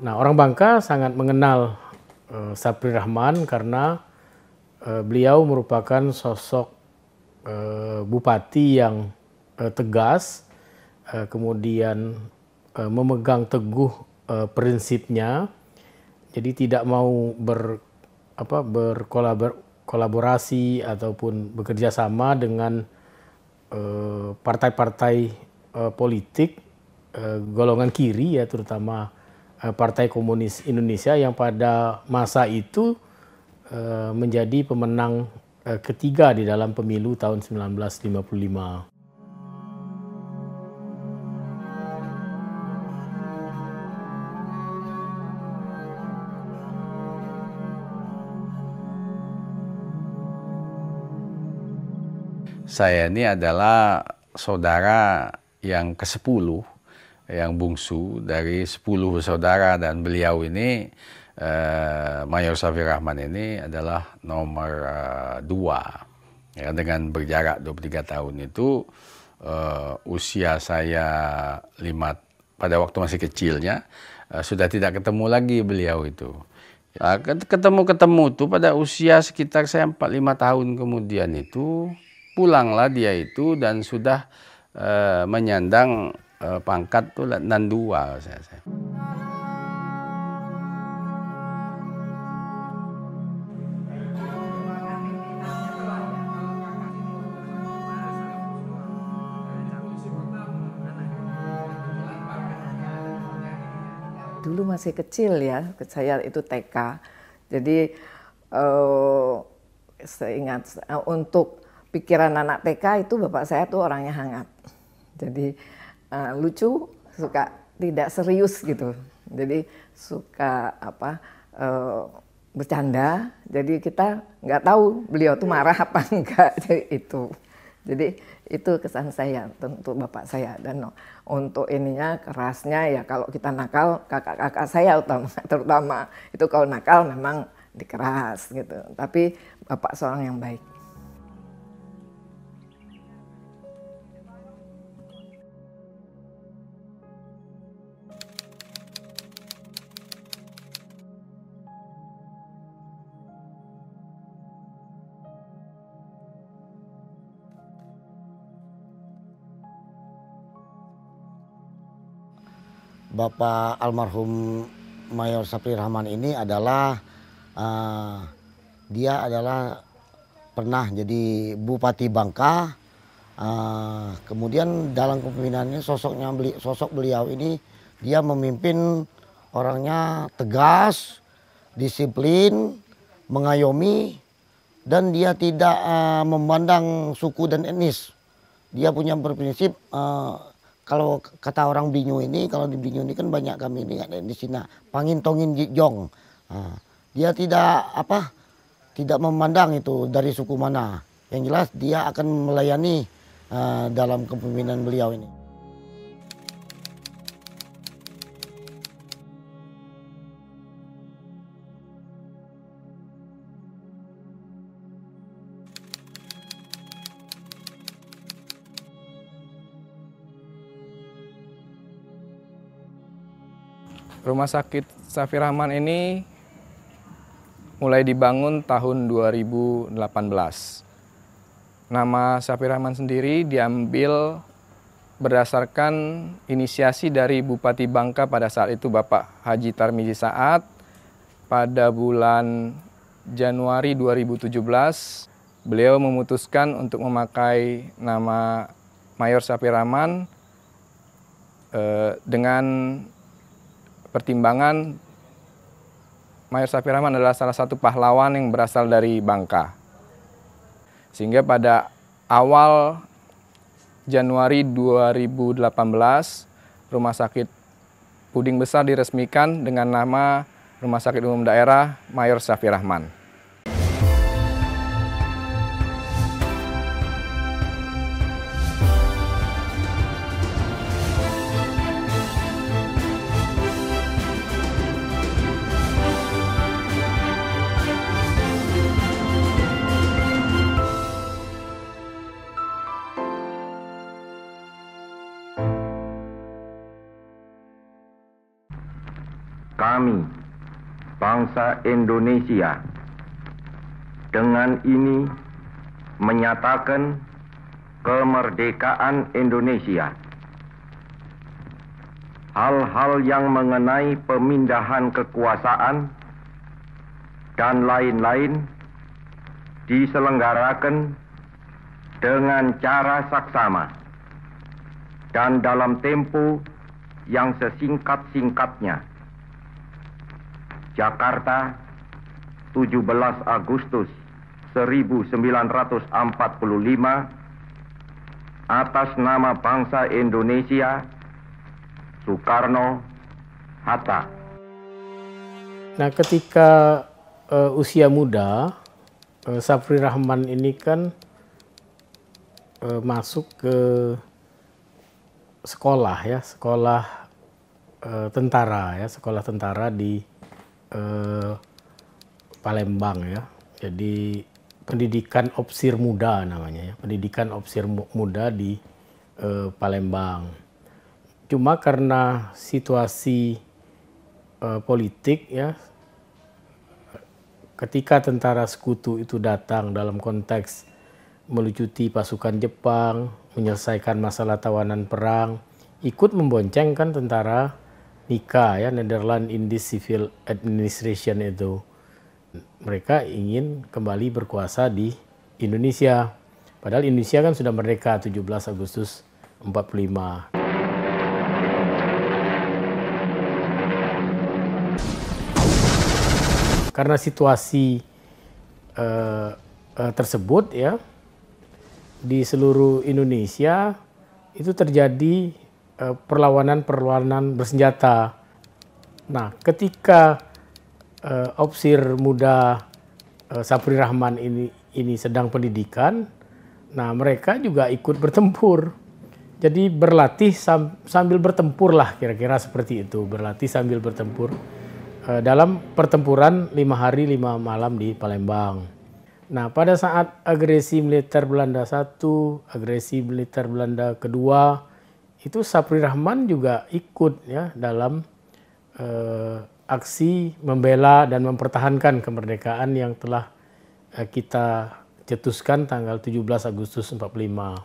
Nah, orang Bangka sangat mengenal Sapri Rahman karena beliau merupakan sosok bupati yang tegas, kemudian memegang teguh prinsipnya, jadi tidak mau berkolaborasi ataupun bekerja sama dengan partai-partai politik golongan kiri, ya, terutama Partai Komunis Indonesia yang pada masa itu menjadi pemenang ketiga di dalam pemilu tahun 1955. Saya ini adalah saudara yang ke-10, yang bungsu dari 10 saudara, dan beliau ini, Mayor Sapri Rahman ini adalah nomor 2. Ya, dengan berjarak 23 tahun itu, usia saya pada waktu masih kecilnya, sudah tidak ketemu lagi beliau itu. Ketemu tuh pada usia sekitar saya 4-5 tahun kemudian itu, pulanglah dia itu dan sudah menyandang pangkat tuh Letnan 2 saya. Dulu masih kecil ya, saya itu TK. Jadi seingat untuk pikiran anak TK itu bapak saya tuh orangnya hangat. Jadi lucu, suka tidak serius gitu. Jadi suka bercanda. Jadi kita nggak tahu beliau tuh marah apa enggak itu. Jadi itu kesan saya untuk bapak saya. Dan untuk ininya kerasnya ya, kalau kita nakal, kakak-kakak saya terutama itu kalau nakal memang dikeras gitu. Tapi bapak seorang yang baik. Bapak almarhum Mayor Sapri Rahman ini adalah dia adalah pernah jadi Bupati Bangka. Kemudian dalam kepemimpinannya sosok beliau ini, dia memimpin orangnya tegas, disiplin, mengayomi, dan dia tidak memandang suku dan etnis. Dia punya berprinsip, kalau kata orang Binyu ini, kalau di Binyu ini kan banyak kami ini di sini, pangin tongin jong. Dia tidak memandang itu dari suku mana. Yang jelas dia akan melayani dalam kepemimpinan beliau ini. Rumah sakit Sapri Rahman ini mulai dibangun tahun 2018. Nama Sapri Rahman sendiri diambil berdasarkan inisiasi dari Bupati Bangka pada saat itu, Bapak Haji Tarmizi Saat. Pada bulan Januari 2017, beliau memutuskan untuk memakai nama Mayor Sapri Rahman dengan pertimbangan Mayor Sapri Rahman adalah salah satu pahlawan yang berasal dari Bangka. Sehingga pada awal Januari 2018, Rumah Sakit Puding Besar diresmikan dengan nama Rumah Sakit Umum Daerah Mayor Sapri Rahman. Kami, bangsa Indonesia, dengan ini menyatakan kemerdekaan Indonesia. Hal-hal yang mengenai pemindahan kekuasaan dan lain-lain diselenggarakan dengan cara saksama dan dalam tempo yang sesingkat-singkatnya. Jakarta, 17 Agustus 1945, atas nama bangsa Indonesia, Soekarno Hatta. Nah, ketika usia muda, Sapri Rahman ini kan masuk ke sekolah ya, sekolah tentara ya, sekolah tentara di Palembang ya. Jadi pendidikan opsir muda namanya ya, pendidikan opsir muda di Palembang. Cuma karena situasi politik ya, ketika tentara sekutu itu datang dalam konteks melucuti pasukan Jepang, menyelesaikan masalah tawanan perang, ikut memboncengkan tentara NICA ya, Netherlands Indies Civil Administration itu. Mereka ingin kembali berkuasa di Indonesia. Padahal Indonesia kan sudah merdeka 17 Agustus 45. Karena situasi tersebut ya, di seluruh Indonesia itu terjadi perlawanan bersenjata. Nah, ketika opsir muda Sapri Rahman ini sedang pendidikan, nah mereka juga ikut bertempur. Jadi berlatih sambil bertempur lah, kira-kira seperti itu. Berlatih sambil bertempur dalam pertempuran 5 hari 5 malam di Palembang. Nah, pada saat agresi militer Belanda I, agresi militer Belanda kedua, itu Sapri Rahman juga ikut ya dalam aksi membela dan mempertahankan kemerdekaan yang telah kita cetuskan tanggal 17 Agustus 45.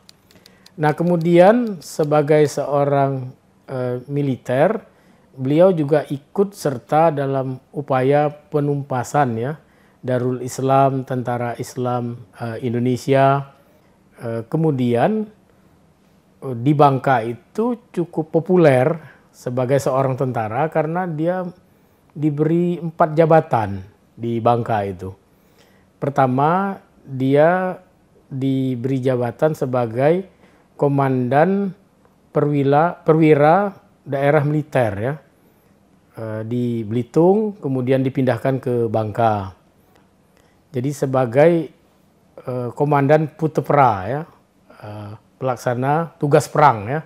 Nah, kemudian sebagai seorang militer, beliau juga ikut serta dalam upaya penumpasan ya Darul Islam, Tentara Islam Indonesia. Kemudian di Bangka itu cukup populer sebagai seorang tentara karena dia diberi 4 jabatan di Bangka itu. Pertama, dia diberi jabatan sebagai komandan perwira daerah militer ya, di Belitung, kemudian dipindahkan ke Bangka. Jadi sebagai komandan Putepra ya, pelaksana tugas perang ya,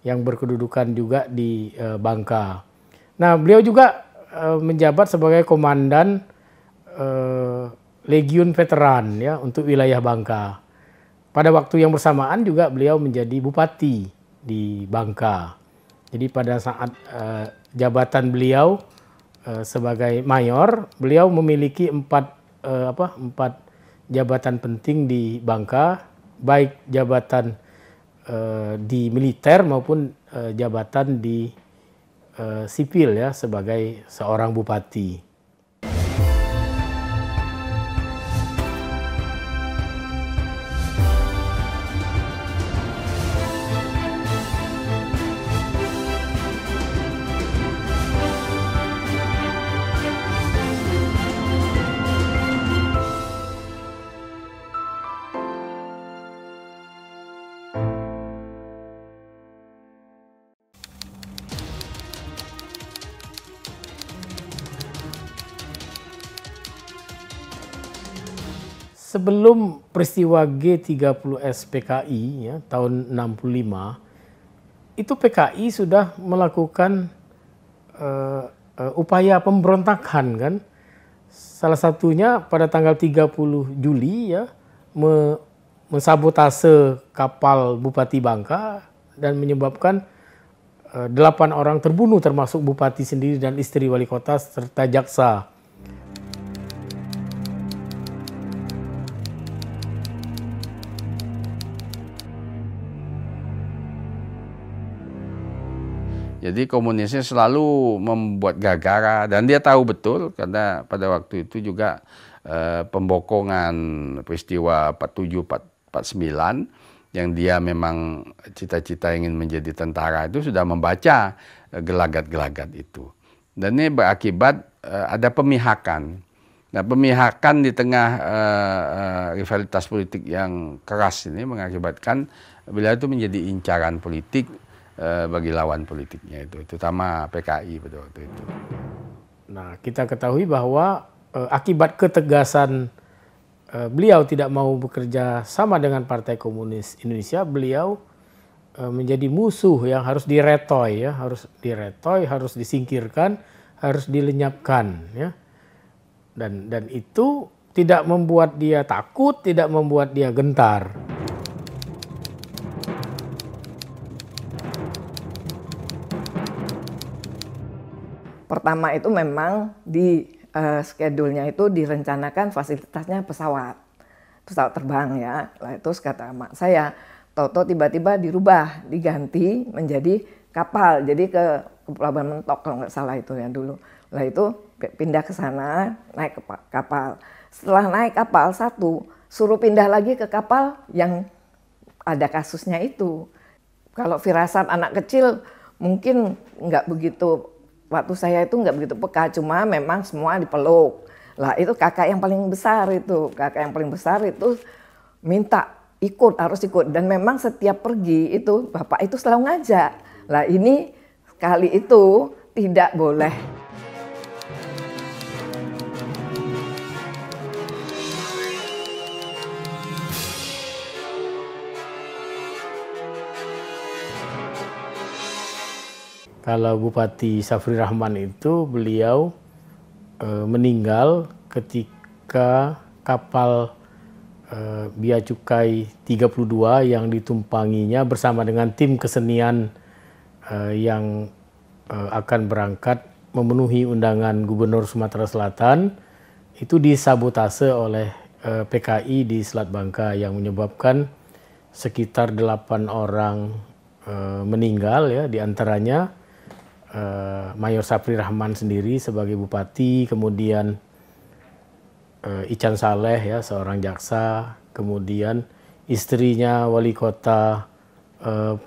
yang berkedudukan juga di Bangka. Nah, beliau juga menjabat sebagai komandan Legiun Veteran ya untuk wilayah Bangka. Pada waktu yang bersamaan juga beliau menjadi bupati di Bangka. Jadi pada saat jabatan beliau sebagai mayor, beliau memiliki 4 jabatan penting di Bangka, baik jabatan di militer maupun jabatan di sipil ya sebagai seorang bupati. Sebelum peristiwa G30S PKI ya, tahun 65, itu PKI sudah melakukan upaya pemberontakan kan. Salah satunya pada tanggal 30 Juli ya, mensabotase kapal Bupati Bangka dan menyebabkan 8 orang terbunuh termasuk bupati sendiri dan istri wali kota serta jaksa. Jadi komunisnya selalu membuat gara-gara dan dia tahu betul karena pada waktu itu juga pembokongan peristiwa 47-49 yang dia memang cita-cita ingin menjadi tentara itu sudah membaca gelagat-gelagat itu. Dan ini berakibat ada pemihakan. Nah, pemihakan di tengah rivalitas politik yang keras ini mengakibatkan beliau itu menjadi incaran politik bagi lawan politiknya itu, terutama PKI pada waktu itu. Nah, kita ketahui bahwa akibat ketegasan beliau tidak mau bekerja sama dengan Partai Komunis Indonesia, beliau menjadi musuh yang harus diretoy, ya, harus diretoy, harus disingkirkan, harus dilenyapkan, ya. Dan itu tidak membuat dia takut, tidak membuat dia gentar. Pertama itu memang di schedule-nya itu direncanakan fasilitasnya pesawat terbang ya. Lah itu kata mak saya, toto tiba-tiba dirubah, diganti menjadi kapal. Jadi ke Pelabuhan Mentok kalau nggak salah itu ya dulu. Lah itu pindah ke sana, naik ke kapal. Setelah naik kapal satu, suruh pindah lagi ke kapal yang ada kasusnya itu. Kalau firasat anak kecil mungkin nggak begitu. Waktu saya itu nggak begitu peka, cuma memang semua dipeluk. Lah itu kakak yang paling besar itu, minta ikut, harus ikut. Dan memang setiap pergi itu bapak itu selalu ngajak. Lah ini kali itu tidak boleh. Kalau Bupati Safri Rahman itu beliau meninggal ketika kapal Bea Cukai 32 yang ditumpanginya bersama dengan tim kesenian yang akan berangkat memenuhi undangan Gubernur Sumatera Selatan itu disabotase oleh PKI di Selat Bangka yang menyebabkan sekitar 8 orang meninggal, ya, diantaranya Mayor Safri Rahman sendiri sebagai bupati, kemudian Ican Saleh, ya, seorang jaksa, kemudian istrinya wali kota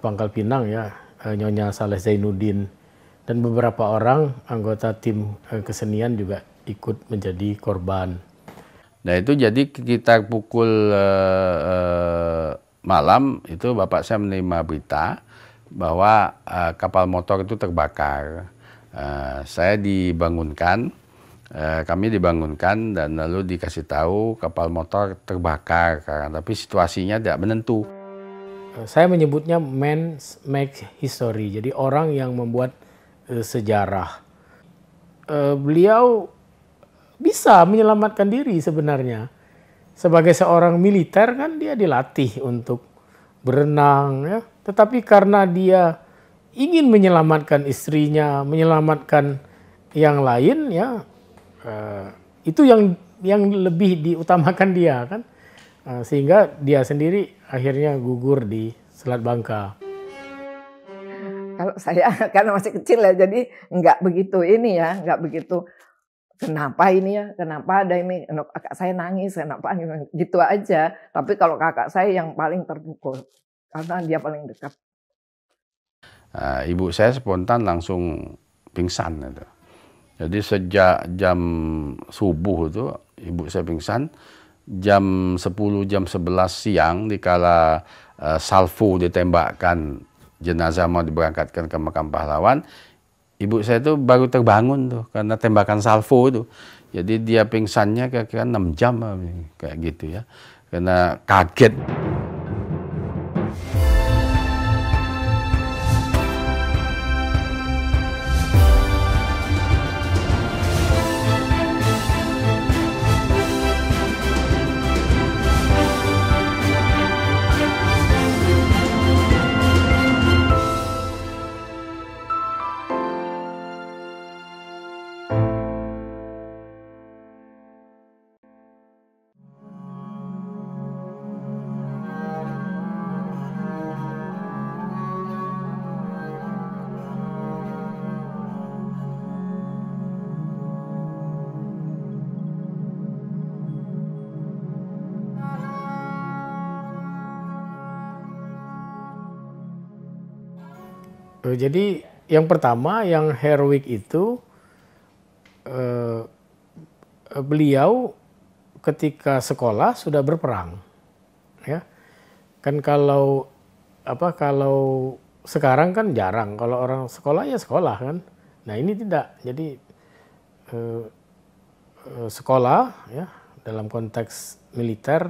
Pangkal Pinang, ya, Nyonya Saleh Zainuddin, dan beberapa orang anggota tim kesenian juga ikut menjadi korban. Nah itu jadi sekitar pukul malam itu bapak saya menerima berita bahwa kapal motor itu terbakar. Saya dibangunkan, kami dibangunkan dan lalu dikasih tahu kapal motor terbakar, tapi situasinya tidak menentu. Saya menyebutnya man make history, jadi orang yang membuat sejarah. Beliau bisa menyelamatkan diri sebenarnya. Sebagai seorang militer kan dia dilatih untuk berenang, ya. Tetapi karena dia ingin menyelamatkan istrinya, menyelamatkan yang lain, ya, itu yang lebih diutamakan dia kan, sehingga dia sendiri akhirnya gugur di Selat Bangka. Kalau saya karena masih kecil ya, jadi nggak begitu ini ya, nggak begitu. Kenapa ini ya? Kenapa ada ini? Kakak saya nangis, kenapa gitu aja. Tapi kalau kakak saya yang paling terpukul karena dia paling dekat. Ibu saya spontan langsung pingsan itu. Jadi sejak jam subuh itu ibu saya pingsan. Jam 10, jam 11 siang dikala salvo ditembakkan, jenazah mau diberangkatkan ke makam pahlawan. Ibu saya itu baru terbangun tuh karena tembakan salvo itu. Jadi dia pingsannya kira-kira 6 jam kayak gitu ya. Karena kaget. Jadi yang pertama yang heroik itu beliau ketika sekolah sudah berperang, ya kan. Kalau sekarang kan jarang, kalau orang sekolah ya sekolah kan. Nah ini tidak, jadi sekolah ya dalam konteks militer,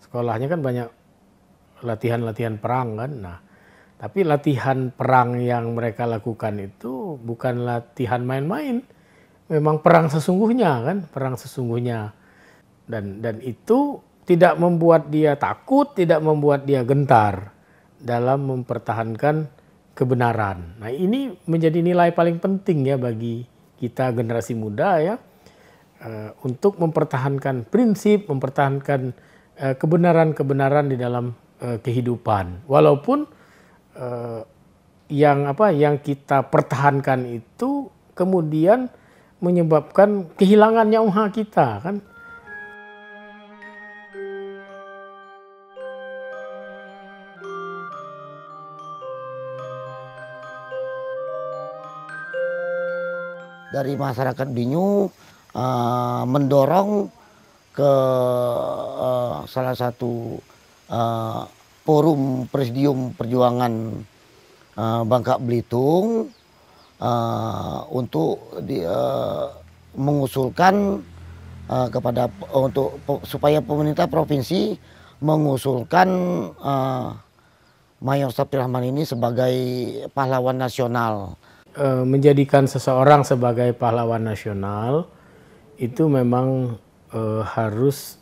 sekolahnya kan banyak latihan-latihan perang kan. Nah tapi latihan perang yang mereka lakukan itu bukan latihan main-main, memang perang sesungguhnya kan, perang sesungguhnya. Dan itu tidak membuat dia takut, tidak membuat dia gentar dalam mempertahankan kebenaran. Nah ini menjadi nilai paling penting ya bagi kita generasi muda ya, untuk mempertahankan prinsip, mempertahankan kebenaran-kebenaran di dalam kehidupan. Walaupun yang kita pertahankan itu kemudian menyebabkan kehilangan nyawa kita kan. Dari masyarakat Binyu mendorong ke salah satu forum Presidium Perjuangan Bangka Belitung untuk mengusulkan supaya pemerintah provinsi mengusulkan Mayor Saffri Rahman ini sebagai pahlawan nasional. Menjadikan seseorang sebagai pahlawan nasional itu memang harus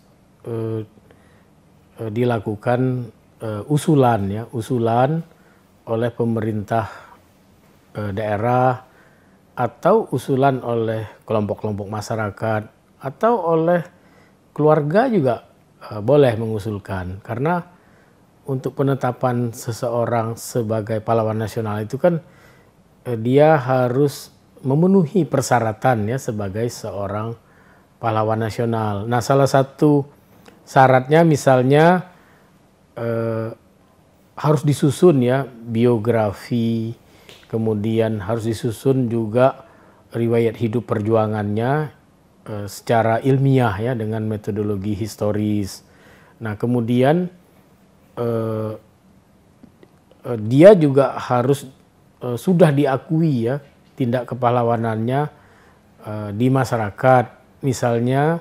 dilakukan usulan oleh pemerintah daerah atau usulan oleh kelompok-kelompok masyarakat atau oleh keluarga juga boleh mengusulkan. Karena untuk penetapan seseorang sebagai pahlawan nasional itu kan dia harus memenuhi persyaratan ya sebagai seorang pahlawan nasional. Nah salah satu syaratnya misalnya harus disusun ya biografi, kemudian harus disusun juga riwayat hidup perjuangannya secara ilmiah ya dengan metodologi historis. Nah kemudian dia juga harus sudah diakui ya tindak kepahlawanannya di masyarakat, misalnya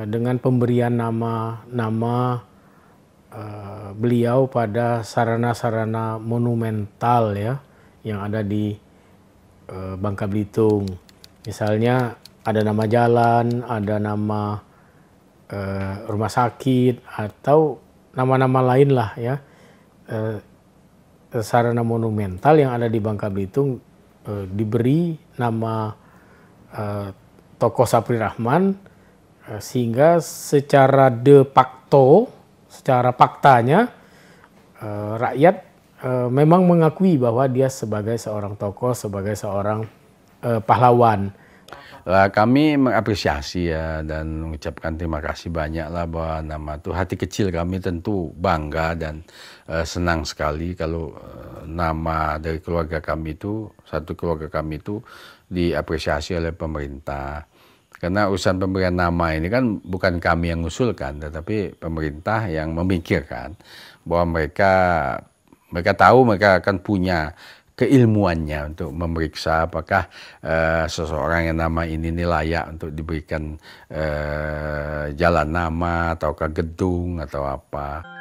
dengan pemberian nama beliau pada sarana-sarana monumental ya yang ada di Bangka Belitung. Misalnya ada nama jalan, ada nama rumah sakit atau nama-nama lain lah ya, sarana monumental yang ada di Bangka Belitung diberi nama tokoh Saffri Rahman, sehingga secara de facto, secara faktanya rakyat memang mengakui bahwa dia sebagai seorang tokoh, sebagai seorang pahlawan. Kami mengapresiasi ya dan mengucapkan terima kasih banyak lah bahwa nama itu, hati kecil kami tentu bangga dan senang sekali kalau nama dari keluarga kami itu, satu keluarga kami itu diapresiasi oleh pemerintah. Karena urusan pemberian nama ini kan bukan kami yang mengusulkan, tetapi pemerintah yang memikirkan bahwa mereka tahu mereka akan punya keilmuannya untuk memeriksa apakah seseorang yang nama ini layak untuk diberikan jalan nama ataukah gedung atau apa.